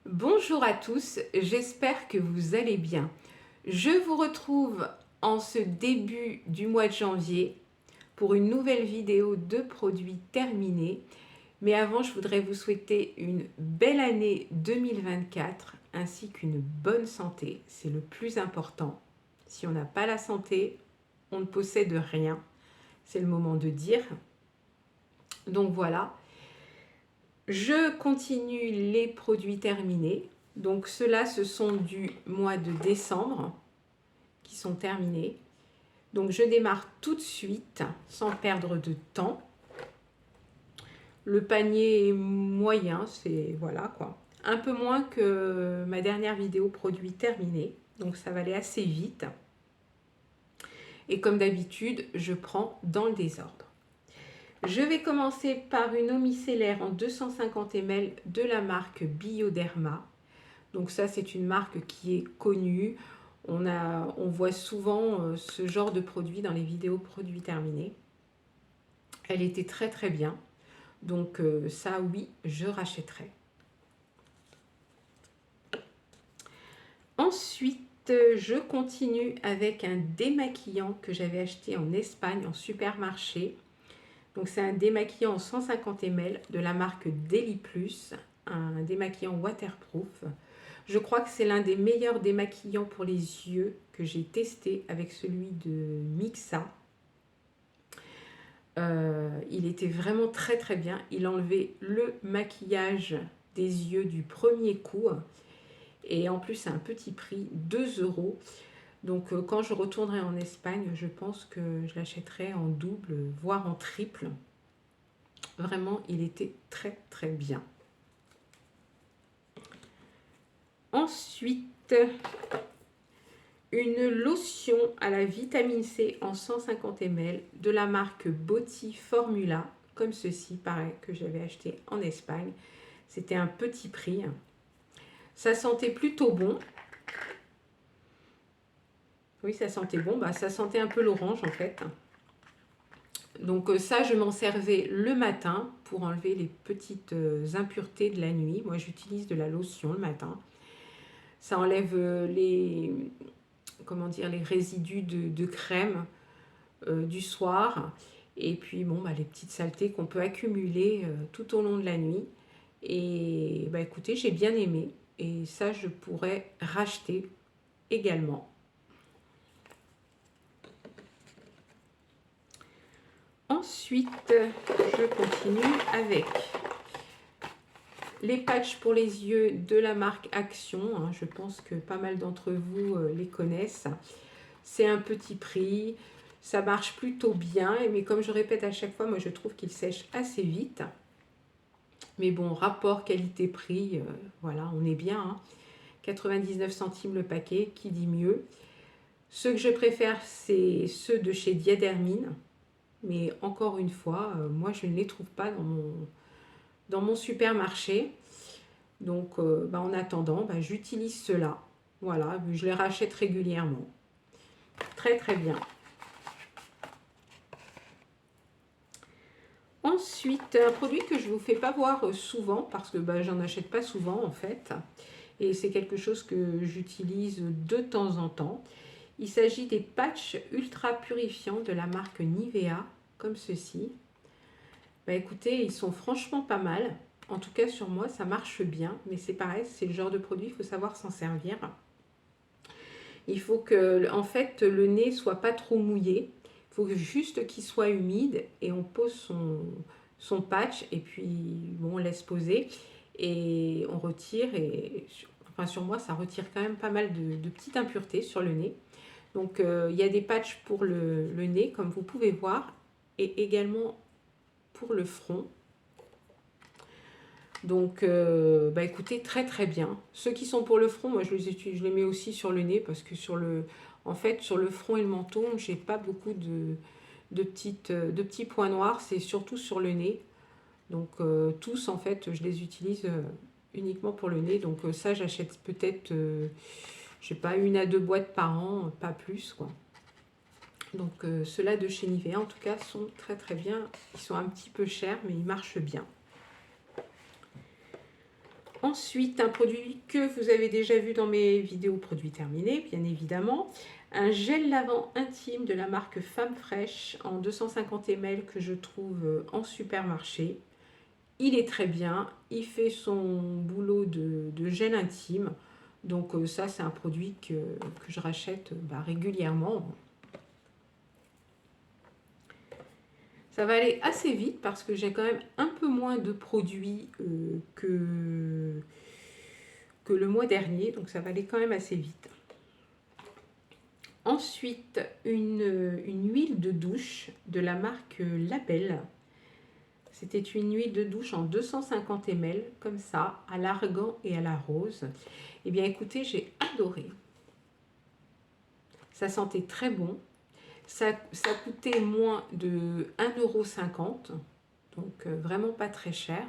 Bonjour à tous, j'espère que vous allez bien. Je vous retrouve en ce début du mois de janvier pour une nouvelle vidéo de produits terminés. Mais avant, je voudrais vous souhaiter une belle année 2024 ainsi qu'une bonne santé. C'est le plus important. Si on n'a pas la santé, on ne possède rien. C'est le moment de dire. Donc voilà. Je continue les produits terminés. Donc ceux-là, ce sont du mois de décembre qui sont terminés. Donc je démarre tout de suite sans perdre de temps. Le panier est moyen, c'est voilà quoi. Un peu moins que ma dernière vidéo produits terminés. Donc ça va aller assez vite. Et comme d'habitude, je prends dans le désordre. Je vais commencer par une eau micellaire en 250 ml de la marque Bioderma. Donc ça, c'est une marque qui est connue. On voit souvent ce genre de produit dans les vidéos produits terminés. Elle était très très bien. Donc ça, oui, je rachèterai. Ensuite, je continue avec un démaquillant que j'avais acheté en Espagne en supermarché. Donc c'est un démaquillant en 150 ml de la marque Deli Plus, un démaquillant waterproof. Je crois que c'est l'un des meilleurs démaquillants pour les yeux que j'ai testé avec celui de Mixa. Il était vraiment très très bien. Il enlevait le maquillage des yeux du premier coup. Et en plus, c'est un petit prix, 2 €. Donc quand je retournerai en Espagne, je pense que je l'achèterai en double, voire en triple. Vraiment, il était très très bien. Ensuite, une lotion à la vitamine C en 150 ml de la marque Boti Formula, comme ceci, pareil, que j'avais acheté en Espagne. C'était un petit prix. Ça sentait plutôt bon. Oui, ça sentait bon. Bah, ça sentait un peu l'orange en fait. Donc ça, je m'en servais le matin pour enlever les petites impuretés de la nuit. Moi, j'utilise de la lotion le matin. Ça enlève comment dire, les résidus de crème du soir. Et puis, bon, bah, les petites saletés qu'on peut accumuler tout au long de la nuit. Et bah, écoutez, j'ai bien aimé. Et ça, je pourrais racheter également. Ensuite, je continue avec les patchs pour les yeux de la marque Action. Je pense que pas mal d'entre vous les connaissent. C'est un petit prix. Ça marche plutôt bien. Mais comme je répète à chaque fois, moi je trouve qu'il sèche assez vite. Mais bon, rapport qualité-prix, voilà, on est bien. 99 centimes le paquet, qui dit mieux. Ceux que je préfère, c'est ceux de chez Diadermine. Mais encore une fois, moi je ne les trouve pas dans mon supermarché. Donc en attendant, j'utilise ceux-là. Voilà, je les rachète régulièrement. Très très bien. Ensuite, un produit que je ne vous fais pas voir souvent, parce que j'en achète pas souvent en fait. Et c'est quelque chose que j'utilise de temps en temps. Il s'agit des patchs ultra purifiants de la marque Nivea, comme ceci. Écoutez, ils sont franchement pas mal. En tout cas, sur moi, ça marche bien. Mais c'est pareil, c'est le genre de produit, il faut savoir s'en servir. Il faut que, en fait, le nez soit pas trop mouillé. Il faut juste qu'il soit humide et on pose son patch et puis bon, on laisse poser et on retire. Et enfin, sur moi, ça retire quand même pas mal de petites impuretés sur le nez. Donc, il y a des patchs pour le nez, comme vous pouvez voir, et également pour le front. Donc, écoutez, très très bien. Ceux qui sont pour le front, moi je les mets aussi sur le nez parce que en fait, sur le front et le menton, j'ai pas beaucoup de petits points noirs. C'est surtout sur le nez. Donc, tous, en fait, je les utilise uniquement pour le nez. Donc, ça, j'achète peut-être, je sais pas, 1 à 2 boîtes par an, pas plus, quoi. Donc, ceux-là de chez Nivea, en tout cas, sont très très bien. Ils sont un petit peu chers, mais ils marchent bien. Ensuite, un produit que vous avez déjà vu dans mes vidéos produits terminés, bien évidemment. Un gel lavant intime de la marque Femme Fraîche en 250 ml que je trouve en supermarché. Il est très bien, il fait son boulot de gel intime. Donc ça, c'est un produit que je rachète régulièrement. Ça va aller assez vite parce que j'ai quand même un peu moins de produits que le mois dernier. Donc ça va aller quand même assez vite. Ensuite, une huile de douche de la marque Label. C'était une huile de douche en 250 ml, comme ça, à l'argan et à la rose. Eh bien, écoutez, j'ai adoré. Ça sentait très bon. Ça coûtait moins de 1,50 €, donc vraiment pas très cher.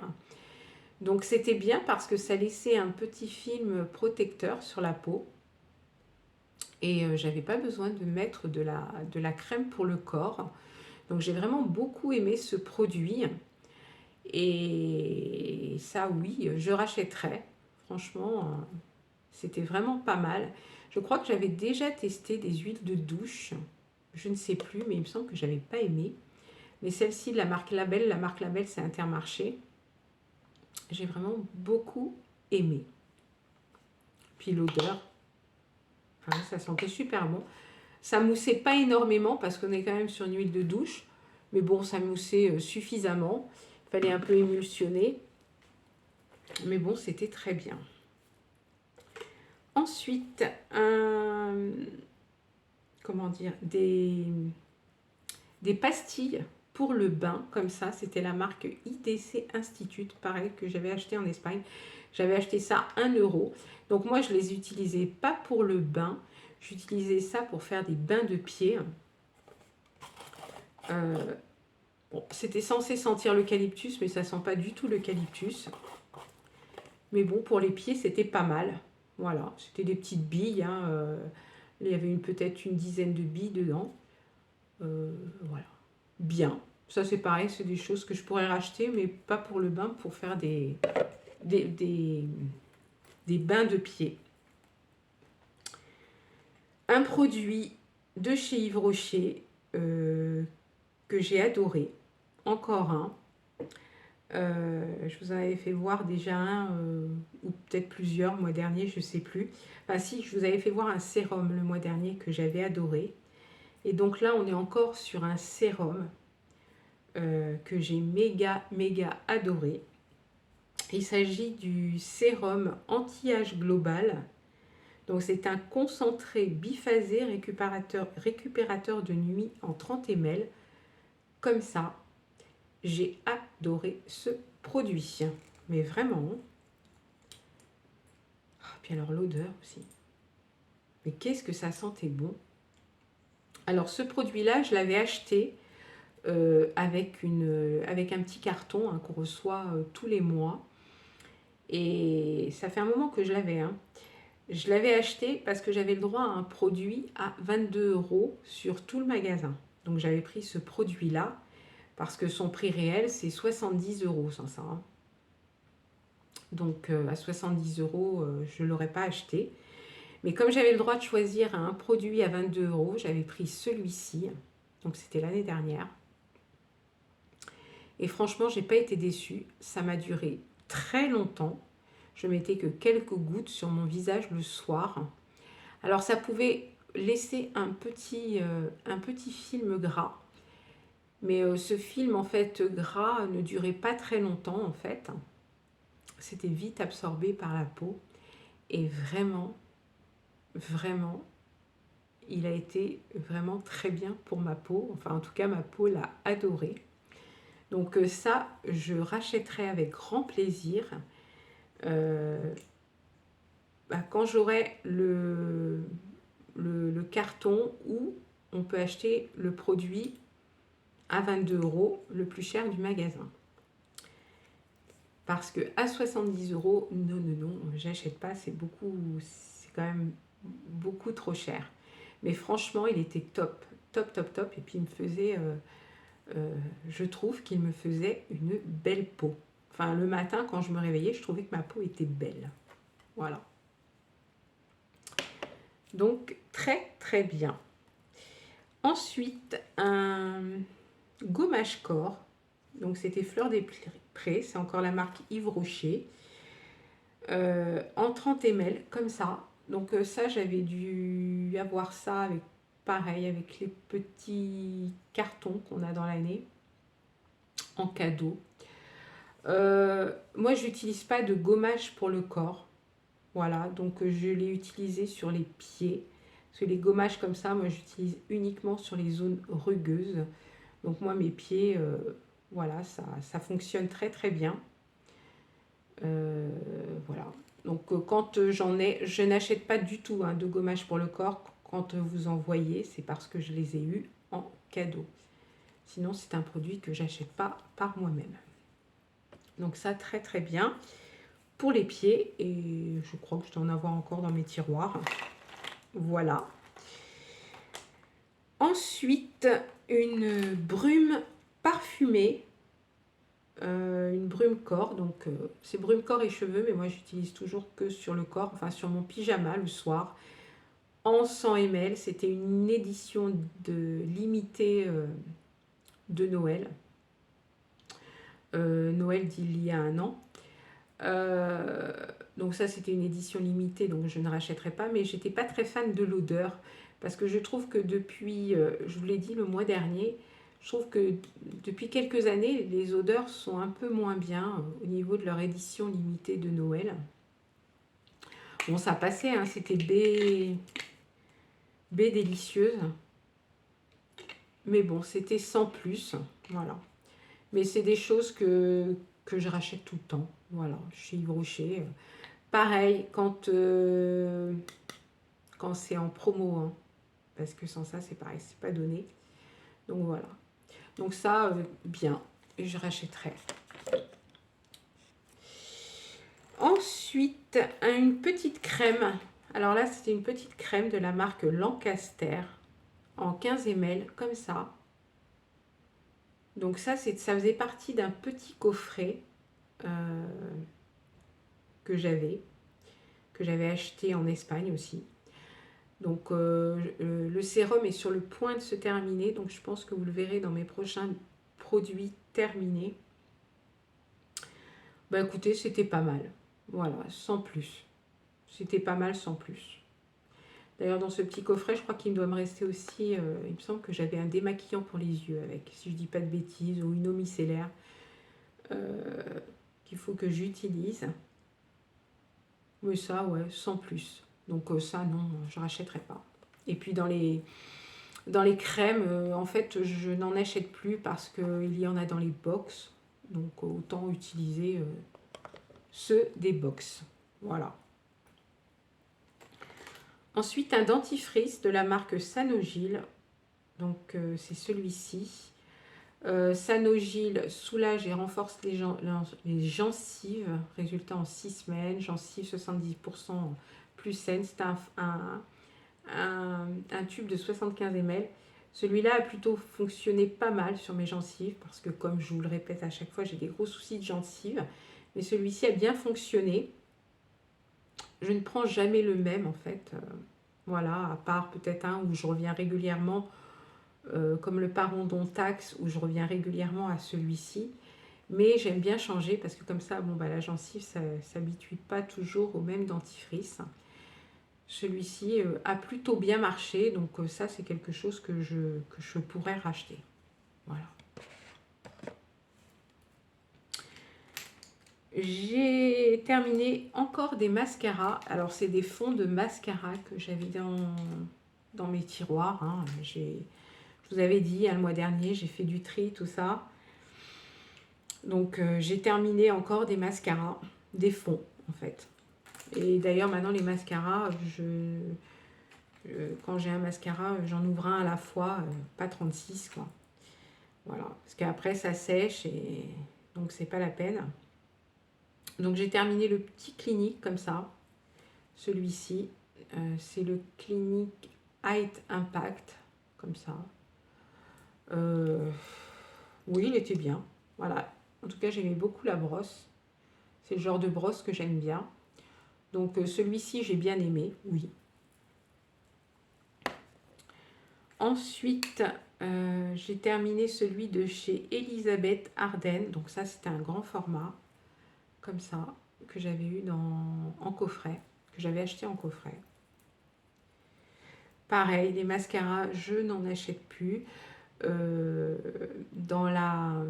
Donc, c'était bien parce que ça laissait un petit film protecteur sur la peau. Et j'avais pas besoin de mettre de la crème pour le corps. Donc, j'ai vraiment beaucoup aimé ce produit. Et ça, oui, je rachèterais. Franchement, c'était vraiment pas mal. Je crois que j'avais déjà testé des huiles de douche. Je ne sais plus, mais il me semble que j'avais pas aimé. Mais celle-ci, de la marque Label, c'est Intermarché. J'ai vraiment beaucoup aimé. Puis l'odeur, enfin, ça sentait super bon. Ça moussait pas énormément parce qu'on est quand même sur une huile de douche. Mais bon, ça moussait suffisamment. Il fallait un peu émulsionner. Mais bon, c'était très bien. Ensuite, comment dire, des pastilles pour le bain, comme ça. C'était la marque IDC Institute, pareil, que j'avais acheté en Espagne. J'avais acheté ça 1 €. Donc moi, je les utilisais pas pour le bain. J'utilisais ça pour faire des bains de pieds. Bon, c'était censé sentir l'eucalyptus, mais ça sent pas du tout l'eucalyptus. Mais bon, pour les pieds, c'était pas mal. Voilà, c'était des petites billes. Hein, il y avait peut-être une dizaine de billes dedans. Voilà, bien. Ça, c'est pareil, c'est des choses que je pourrais racheter, mais pas pour le bain, pour faire des bains de pieds. Un produit de chez Yves Rocher que j'ai adoré. Encore un. Je vous en avais fait voir déjà un ou peut-être plusieurs le mois dernier, je ne sais plus. Enfin si, je vous avais fait voir un sérum le mois dernier que j'avais adoré. Et donc là, on est encore sur un sérum que j'ai méga adoré. Il s'agit du sérum anti-âge global. Donc c'est un concentré biphasé récupérateur de nuit en 30 ml. Comme ça, j'ai adoré ce produit. Mais vraiment. Puis alors l'odeur aussi. Mais qu'est-ce que ça sentait bon. Alors ce produit-là, je l'avais acheté avec un petit carton hein, qu'on reçoit tous les mois. Et ça fait un moment que je l'avais. Hein. Je l'avais acheté parce que j'avais le droit à un produit à 22 € sur tout le magasin. Donc j'avais pris ce produit-là parce que son prix réel, c'est 70 € sans ça. Hein. Donc à 70 €, je ne l'aurais pas acheté. Mais comme j'avais le droit de choisir un produit à 22 €, j'avais pris celui-ci. Donc c'était l'année dernière. Et franchement, je n'ai pas été déçue. Ça m'a duré très longtemps. Je mettais que quelques gouttes sur mon visage le soir. Alors ça pouvait laisser un petit film gras. Mais ce film en fait gras ne durait pas très longtemps en fait. C'était vite absorbé par la peau. Et vraiment, il a été vraiment très bien pour ma peau. Enfin en tout cas, ma peau l'a adoré. Donc ça, je rachèterai avec grand plaisir. Quand j'aurai le carton où on peut acheter le produit à 22 €, le plus cher du magasin. Parce que à 70 €, non, j'achète pas, c'est quand même beaucoup trop cher. Mais franchement, il était top. Et puis il me faisait, je trouve qu'il me faisait une belle peau. Enfin, le matin, quand je me réveillais, je trouvais que ma peau était belle. Voilà. Donc, très, très bien. Ensuite, un gommage corps. Donc, c'était Fleur des Prés. C'est encore la marque Yves Rocher. En 30 ml, comme ça. Donc, ça, j'avais dû avoir ça avec, pareil, avec les petits cartons qu'on a dans l'année, en cadeau. Moi, je n'utilise pas de gommage pour le corps. Voilà, donc je l'ai utilisé sur les pieds. Parce que les gommages comme ça, moi, j'utilise uniquement sur les zones rugueuses. Donc moi, mes pieds, voilà, ça fonctionne très très bien. Voilà. Donc quand j'en ai, je n'achète pas du tout de gommage pour le corps. Quand vous en voyez, c'est parce que je les ai eus en cadeau. Sinon, c'est un produit que j'achète pas par moi-même. Donc ça, très très bien pour les pieds. Et je crois que je dois en avoir encore dans mes tiroirs. Voilà. Ensuite, une brume parfumée. Une brume corps. Donc, c'est brume corps et cheveux. Mais moi, j'utilise toujours que sur le corps. Enfin, sur mon pyjama le soir. En 100 ml. C'était une édition limitée de Noël. Noël d'il y a un an. Donc ça, c'était une édition limitée, donc je ne rachèterai pas. Mais j'étais pas très fan de l'odeur. Parce que je trouve que depuis, je vous l'ai dit le mois dernier, je trouve que depuis quelques années, les odeurs sont un peu moins bien au niveau de leur édition limitée de Noël. Bon, ça passait, hein, c'était B délicieuse. Mais bon, c'était sans plus. Voilà. Mais c'est des choses que je rachète tout le temps. Voilà, chez Yves Rocher. Pareil, quand c'est en promo. Hein, parce que sans ça, c'est pareil, c'est pas donné. Donc voilà. Donc ça, bien. Et je rachèterai. Ensuite, une petite crème. Alors là, c'était une petite crème de la marque Lancaster en 15 ml, comme ça. Donc ça faisait partie d'un petit coffret que j'avais acheté en Espagne aussi. Donc le sérum est sur le point de se terminer, donc je pense que vous le verrez dans mes prochains produits terminés. Bah écoutez, c'était pas mal. Voilà, sans plus. C'était pas mal sans plus. D'ailleurs, dans ce petit coffret, je crois qu'il doit me rester aussi, il me semble que j'avais un démaquillant pour les yeux avec, si je dis pas de bêtises, ou une eau micellaire qu'il faut que j'utilise. Mais ça, ouais, sans plus. Donc ça, non, je rachèterai pas. Et puis dans les crèmes, en fait, je n'en achète plus parce qu'il y en a dans les box. Donc autant utiliser ceux des box. Voilà. Ensuite, un dentifrice de la marque Sanogyl. Donc c'est celui-ci. Sanogyl soulage et renforce les gencives. Résultat en 6 semaines. Gencives 70% plus saines. C'est un tube de 75 ml. Celui-là a plutôt fonctionné pas mal sur mes gencives parce que, comme je vous le répète à chaque fois, j'ai des gros soucis de gencives. Mais celui-ci a bien fonctionné. Je ne prends jamais le même en fait. Voilà, à part peut-être un où je reviens régulièrement, comme le Parodontax, où je reviens régulièrement à celui-ci. Mais j'aime bien changer parce que comme ça, bon, bah, la gencive, ça ne s'habitue pas toujours au même dentifrice. Celui-ci a plutôt bien marché, donc ça c'est quelque chose que je pourrais racheter. Voilà. J'ai terminé encore des mascaras. Alors c'est des fonds de mascara que j'avais dans mes tiroirs. Hein. Je vous avais dit, hein, le mois dernier, j'ai fait du tri, tout ça. Donc j'ai terminé encore des mascaras, des fonds en fait. Et d'ailleurs maintenant les mascaras, quand j'ai un mascara, j'en ouvre un à la fois, pas 36 quoi. Voilà, parce qu'après ça sèche et donc c'est pas la peine. Donc j'ai terminé le petit Clinique comme ça. Celui-ci, c'est le Clinique Height Impact, comme ça. Oui, il était bien. Voilà. En tout cas, j'aimais beaucoup la brosse. C'est le genre de brosse que j'aime bien. Donc celui-ci, j'ai bien aimé, oui. Ensuite, j'ai terminé celui de chez Elisabeth Arden. Donc ça, c'était un grand format, comme ça, que j'avais eu en coffret, que j'avais acheté en coffret. Pareil, les mascaras, je n'en achète plus. Dans la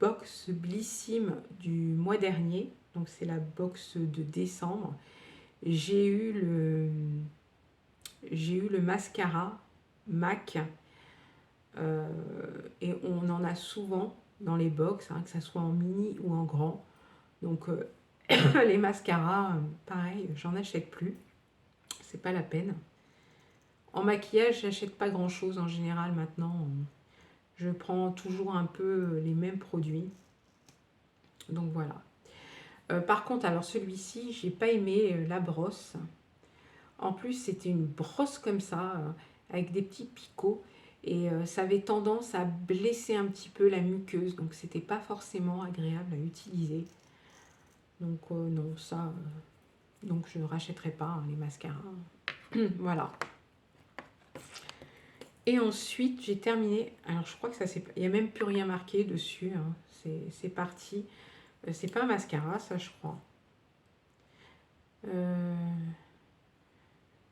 box Blissim du mois dernier, donc c'est la box de décembre, j'ai eu le mascara MAC et on en a souvent dans les box, hein, que ça soit en mini ou en grand. Donc les mascaras, pareil, j'en achète plus, c'est pas la peine. En maquillage, j'achète pas grand chose en général maintenant. Je prends toujours un peu les mêmes produits. Donc voilà. Par contre, alors celui-ci, j'ai pas aimé la brosse. En plus, c'était une brosse comme ça, avec des petits picots. Et ça avait tendance à blesser un petit peu la muqueuse. Donc c'était pas forcément agréable à utiliser. Donc non, ça... donc je ne rachèterai pas hein, les mascaras. Voilà. Et ensuite, j'ai terminé. Alors, je crois que ça, il n'y a même plus rien marqué dessus. Hein. C'est parti. C'est pas un mascara, ça, je crois.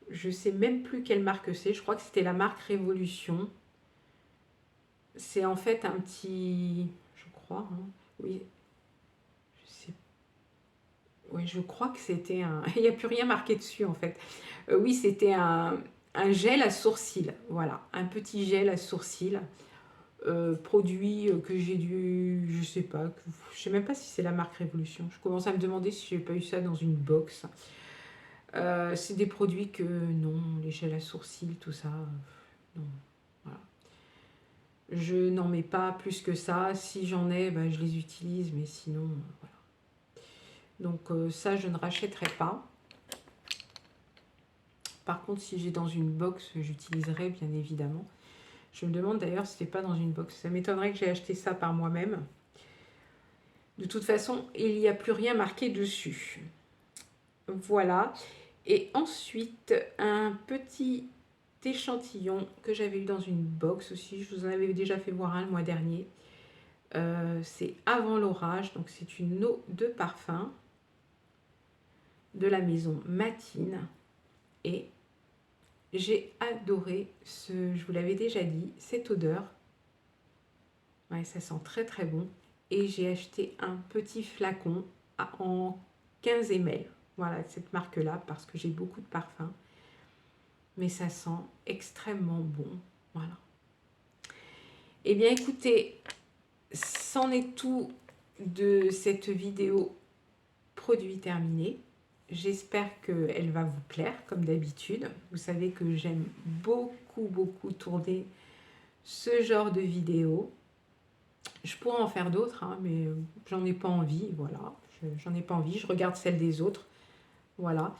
Je sais même plus quelle marque c'est. Je crois que c'était la marque Révolution. C'est en fait un petit... Je crois. Hein. Oui. Je sais. Oui, je crois que c'était un... Il n'y a plus rien marqué dessus, en fait. Oui, c'était un gel à sourcils. Voilà. Un petit gel à sourcils. Produit que j'ai dû, je sais pas, je sais même pas si c'est la marque Révolution. Je commence à me demander si j'ai pas eu ça dans une box. C'est des produits que non, les gels à sourcils, tout ça, non. Voilà. Je n'en mets pas plus que ça. Si j'en ai, ben, je les utilise, mais sinon, voilà. Donc ça, je ne rachèterai pas. Par contre, si j'ai dans une box, j'utiliserai bien évidemment. Je me demande d'ailleurs si c'était pas dans une box. Ça m'étonnerait que j'ai acheté ça par moi-même. De toute façon, il n'y a plus rien marqué dessus. Voilà. Et ensuite, un petit échantillon que j'avais eu dans une box aussi. Je vous en avais déjà fait voir un le mois dernier. C'est Avant l'orage. Donc, c'est une eau de parfum de la maison Matine. Et j'ai adoré je vous l'avais déjà dit, cette odeur. Ouais, ça sent très très bon. Et j'ai acheté un petit flacon en 15 ml. Voilà, cette marque-là, parce que j'ai beaucoup de parfums. Mais ça sent extrêmement bon. Voilà. Eh bien, écoutez, c'en est tout de cette vidéo produit terminé. J'espère qu'elle va vous plaire, comme d'habitude. Vous savez que j'aime beaucoup tourner ce genre de vidéos. Je pourrais en faire d'autres, hein, mais j'en ai pas envie, voilà. J'en ai pas envie, je regarde celles des autres, voilà.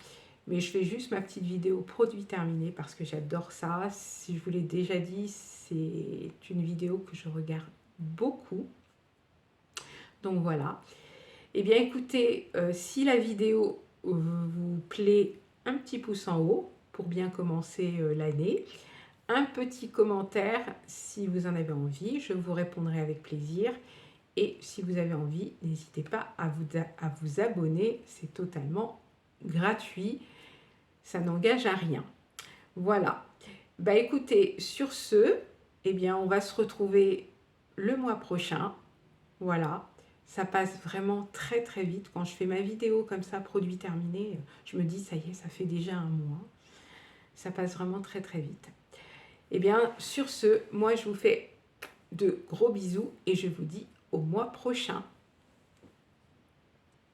Mais je fais juste ma petite vidéo produit terminé parce que j'adore ça. Si je vous l'ai déjà dit, c'est une vidéo que je regarde beaucoup. Donc voilà. Eh bien écoutez, si la vidéo vous plaît, un petit pouce en haut pour bien commencer l'année. Un petit commentaire si vous en avez envie, je vous répondrai avec plaisir. Et si vous avez envie, n'hésitez pas à vous abonner, c'est totalement gratuit, ça n'engage à rien. Voilà, bah écoutez, sur ce, eh bien on va se retrouver le mois prochain. Voilà, ça passe vraiment très très vite. Quand je fais ma vidéo comme ça, produit terminé, je me dis ça y est, ça fait déjà un mois. Ça passe vraiment très très vite. Eh bien, sur ce, moi, je vous fais de gros bisous et je vous dis au mois prochain.